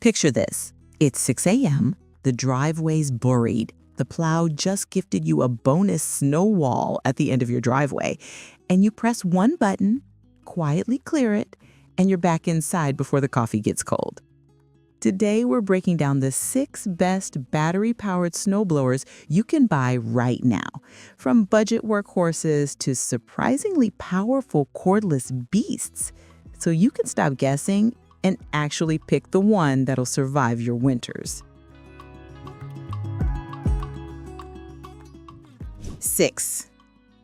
Picture this. It's 6 a.m., the driveway's buried. The plow just gifted you a bonus snow wall at the end of your driveway, and you press one button, quietly clear it, and you're back inside before the coffee gets cold. Today, we're breaking down the 6 best battery-powered snowblowers you can buy right now, from budget workhorses to surprisingly powerful cordless beasts, so you can stop guessing and actually pick the one that'll survive your winters. 6.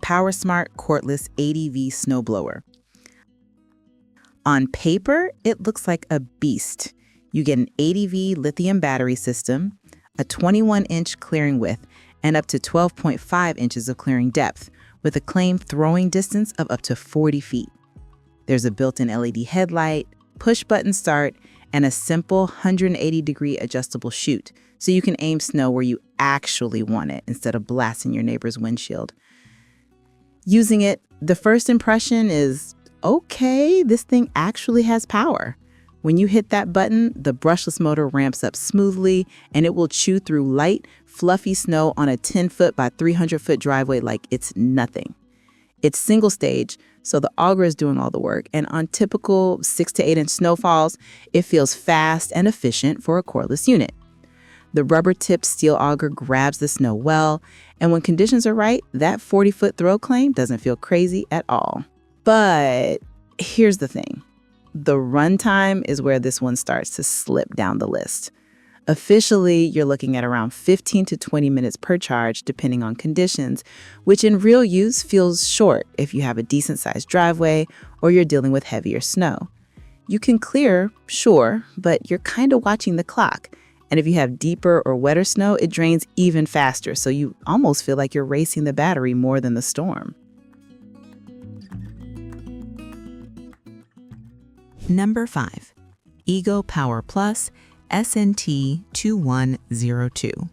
PowerSmart Cordless 80V Snowblower. On paper, it looks like a beast. You get an 80V lithium battery system, a 21-inch clearing width, and up to 12.5 inches of clearing depth, with a claimed throwing distance of up to 40 feet. There's a built-in LED headlight, push-button start, and a simple 180-degree adjustable chute, so you can aim snow where you actually want it instead of blasting your neighbor's windshield. Using it, the first impression is, okay, this thing actually has power. When you hit that button, the brushless motor ramps up smoothly, and it will chew through light, fluffy snow on a 10-foot by 300-foot driveway like it's nothing. It's single stage, so the auger is doing all the work, and on typical 6 to 8-inch snowfalls, it feels fast and efficient for a cordless unit. The rubber-tipped steel auger grabs the snow well, and when conditions are right, that 40-foot throw claim doesn't feel crazy at all. But here's the thing. The runtime is where this one starts to slip down the list. Officially, you're looking at around 15 to 20 minutes per charge, depending on conditions, which in real use feels short if you have a decent-sized driveway or you're dealing with heavier snow. You can clear, sure, but you're kind of watching the clock. And if you have deeper or wetter snow, it drains even faster, so you almost feel like you're racing the battery more than the storm. Number 5. Ego Power Plus SNT2102.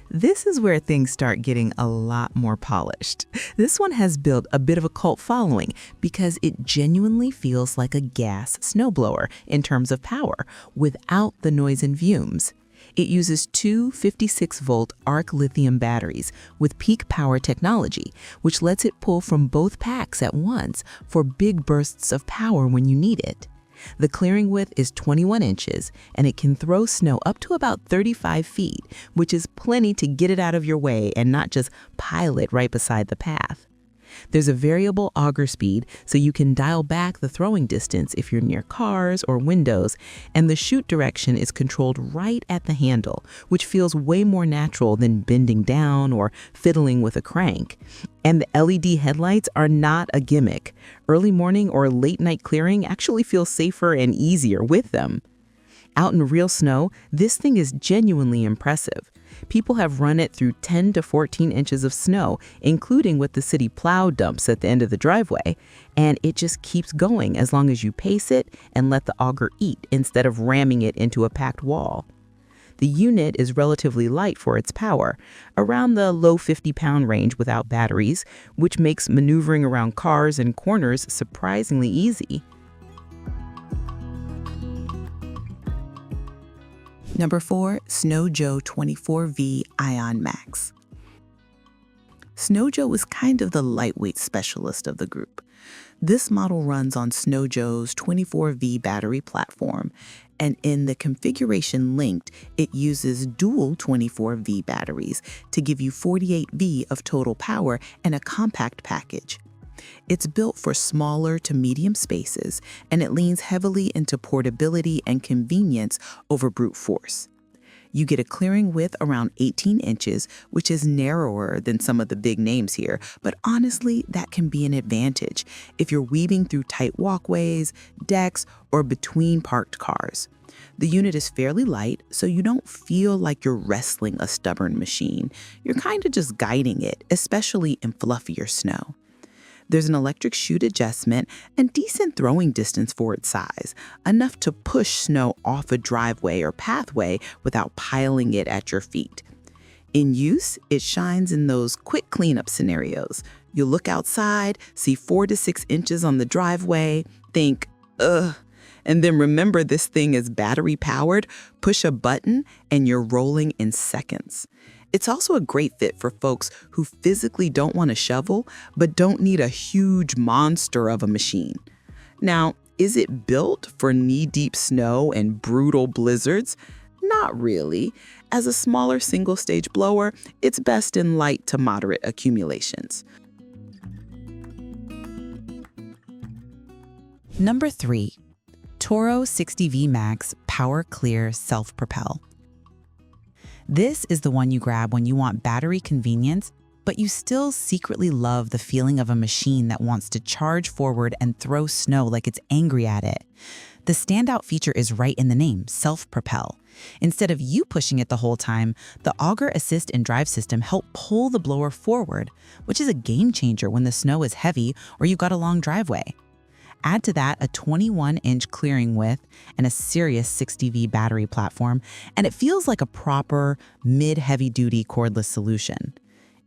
This is where things start getting a lot more polished. This one has built a bit of a cult following because it genuinely feels like a gas snowblower in terms of power without the noise and fumes. It uses 2 56-volt arc lithium batteries with peak power technology, which lets it pull from both packs at once for big bursts of power when you need it. The clearing width is 21 inches, and it can throw snow up to about 35 feet, which is plenty to get it out of your way and not just pile it right beside the path. There's a variable auger speed, so you can dial back the throwing distance if you're near cars or windows, and the chute direction is controlled right at the handle, which feels way more natural than bending down or fiddling with a crank. And the LED headlights are not a gimmick. Early morning or late night clearing actually feels safer and easier with them. Out in real snow, this thing is genuinely impressive. People have run it through 10 to 14 inches of snow, including what the city plow dumps at the end of the driveway, and it just keeps going as long as you pace it and let the auger eat instead of ramming it into a packed wall. The unit is relatively light for its power, around the low 50-pound range without batteries, which makes maneuvering around cars and corners surprisingly easy. Number 4, Snow Joe 24V IONMAX. Snow Joe is kind of the lightweight specialist of the group. This model runs on Snow Joe's 24V battery platform, and in the configuration linked, it uses dual 24V batteries to give you 48V of total power and a compact package. It's built for smaller to medium spaces, and it leans heavily into portability and convenience over brute force. You get a clearing width around 18 inches, which is narrower than some of the big names here, but honestly, that can be an advantage if you're weaving through tight walkways, decks, or between parked cars. The unit is fairly light, so you don't feel like you're wrestling a stubborn machine. You're kind of just guiding it, especially in fluffier snow. There's an electric chute adjustment and decent throwing distance for its size, enough to push snow off a driveway or pathway without piling it at your feet. In use, it shines in those quick cleanup scenarios. You look outside, see 4 to 6 inches on the driveway, think, ugh, And then remember, this thing is battery powered. Push a button and you're rolling in seconds. It's also a great fit for folks who physically don't want to shovel, but don't need a huge monster of a machine. Now, is it built for knee-deep snow and brutal blizzards? Not really. As a smaller single-stage blower, it's best in light to moderate accumulations. Number 3. Toro 60V Max Power Clear Self-Propel. This is the one you grab when you want battery convenience, but you still secretly love the feeling of a machine that wants to charge forward and throw snow like it's angry at it. The standout feature is right in the name, self-propel. Instead of you pushing it the whole time, the auger assist and drive system help pull the blower forward, which is a game changer when the snow is heavy or you've got a long driveway. Add to that a 21-inch clearing width and a serious 60V battery platform, and it feels like a proper mid-heavy-duty cordless solution.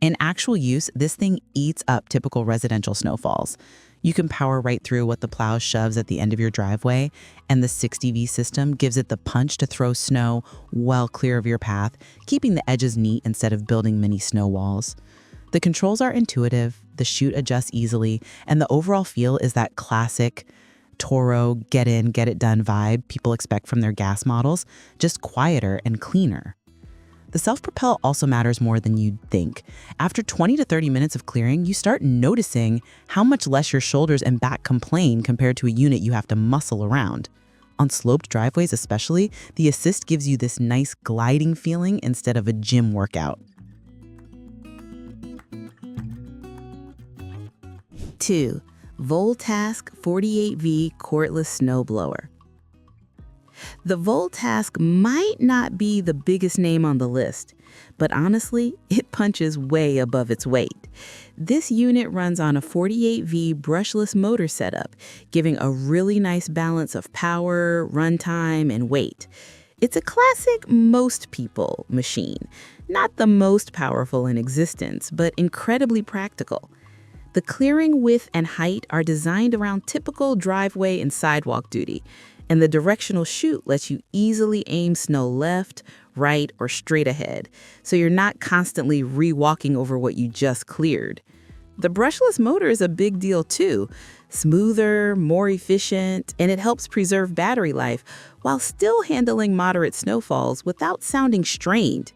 In actual use, this thing eats up typical residential snowfalls. You can power right through what the plow shoves at the end of your driveway, and the 60V system gives it the punch to throw snow well clear of your path, keeping the edges neat instead of building mini snow walls. The controls are intuitive, the chute adjusts easily, and the overall feel is that classic Toro get in, get it done vibe people expect from their gas models, just quieter and cleaner. The self-propel also matters more than you'd think. After 20 to 30 minutes of clearing, you start noticing how much less your shoulders and back complain compared to a unit you have to muscle around. On sloped driveways especially, the assist gives you this nice gliding feeling instead of a gym workout. 2. VOLTASK 48V Cordless Snowblower. The VOLTASK might not be the biggest name on the list, but honestly, it punches way above its weight. This unit runs on a 48V brushless motor setup, giving a really nice balance of power, runtime, and weight. It's a classic most people machine, not the most powerful in existence, but incredibly practical. The clearing width and height are designed around typical driveway and sidewalk duty, and the directional chute lets you easily aim snow left, right, or straight ahead, so you're not constantly re-walking over what you just cleared. The brushless motor is a big deal too. Smoother, more efficient, and it helps preserve battery life while still handling moderate snowfalls without sounding strained.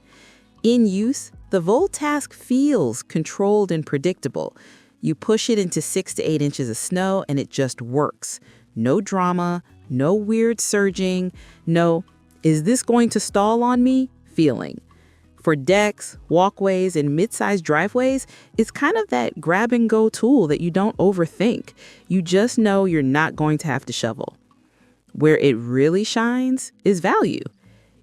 In use, the VOLTASK feels controlled and predictable. You push it into 6 to 8 inches of snow and it just works. No drama, no weird surging, no, is this going to stall on me feeling. For decks, walkways, and mid-sized driveways, it's kind of that grab-and-go tool that you don't overthink. You just know you're not going to have to shovel. Where it really shines is value.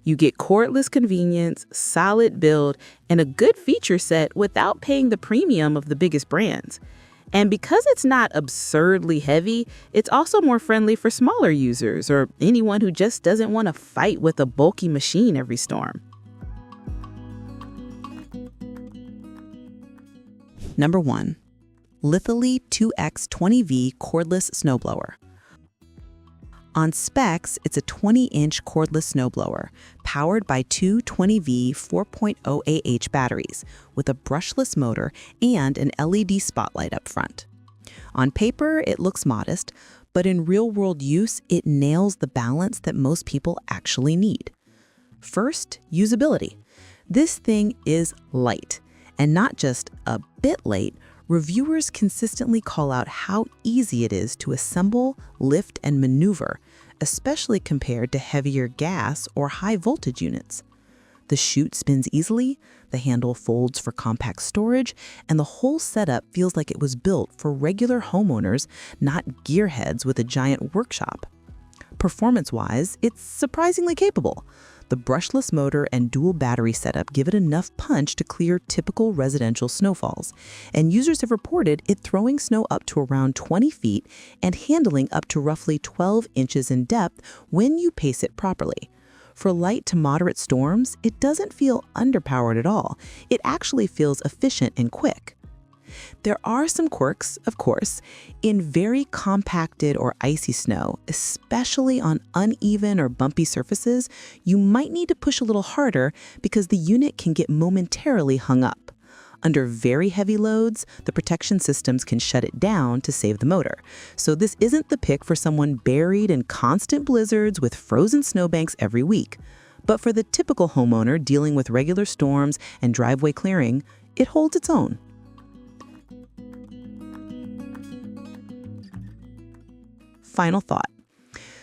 You get cordless convenience, solid build, and a good feature set without paying the premium of the biggest brands. And because it's not absurdly heavy, it's also more friendly for smaller users or anyone who just doesn't want to fight with a bulky machine every storm. Number 1. Litheli 2X20V Cordless Snowblower. On specs, it's a 20-inch cordless snowblower powered by two 20V 4.0 AH batteries with a brushless motor and an LED spotlight up front. On paper, it looks modest, but in real-world use, it nails the balance that most people actually need. First, usability. This thing is light, and not just a bit light. Reviewers consistently call out how easy it is to assemble, lift, and maneuver, especially compared to heavier gas or high voltage units. The chute spins easily, the handle folds for compact storage, and the whole setup feels like it was built for regular homeowners, not gearheads with a giant workshop. Performance-wise, it's surprisingly capable. The brushless motor and dual battery setup give it enough punch to clear typical residential snowfalls, and users have reported it throwing snow up to around 20 feet and handling up to roughly 12 inches in depth when you pace it properly. For light to moderate storms, it doesn't feel underpowered at all. It actually feels efficient and quick. There are some quirks, of course. In very compacted or icy snow, especially on uneven or bumpy surfaces, you might need to push a little harder because the unit can get momentarily hung up. Under very heavy loads, the protection systems can shut it down to save the motor. So this isn't the pick for someone buried in constant blizzards with frozen snowbanks every week. But for the typical homeowner dealing with regular storms and driveway clearing, it holds its own. Final thought.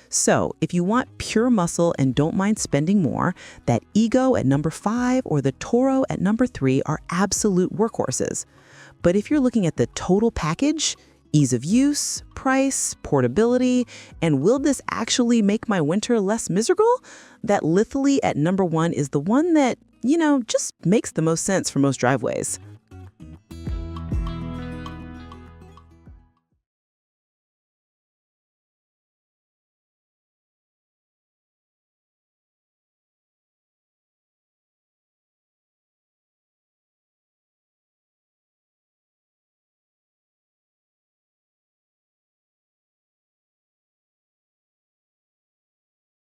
So, if you want pure muscle and don't mind spending more, that Ego at number 5 or the Toro at number 3 are absolute workhorses. But if you're looking at the total package, ease of use, price, portability, and will this actually make my winter less miserable? That Litheli at number 1 is the one that, just makes the most sense for most driveways.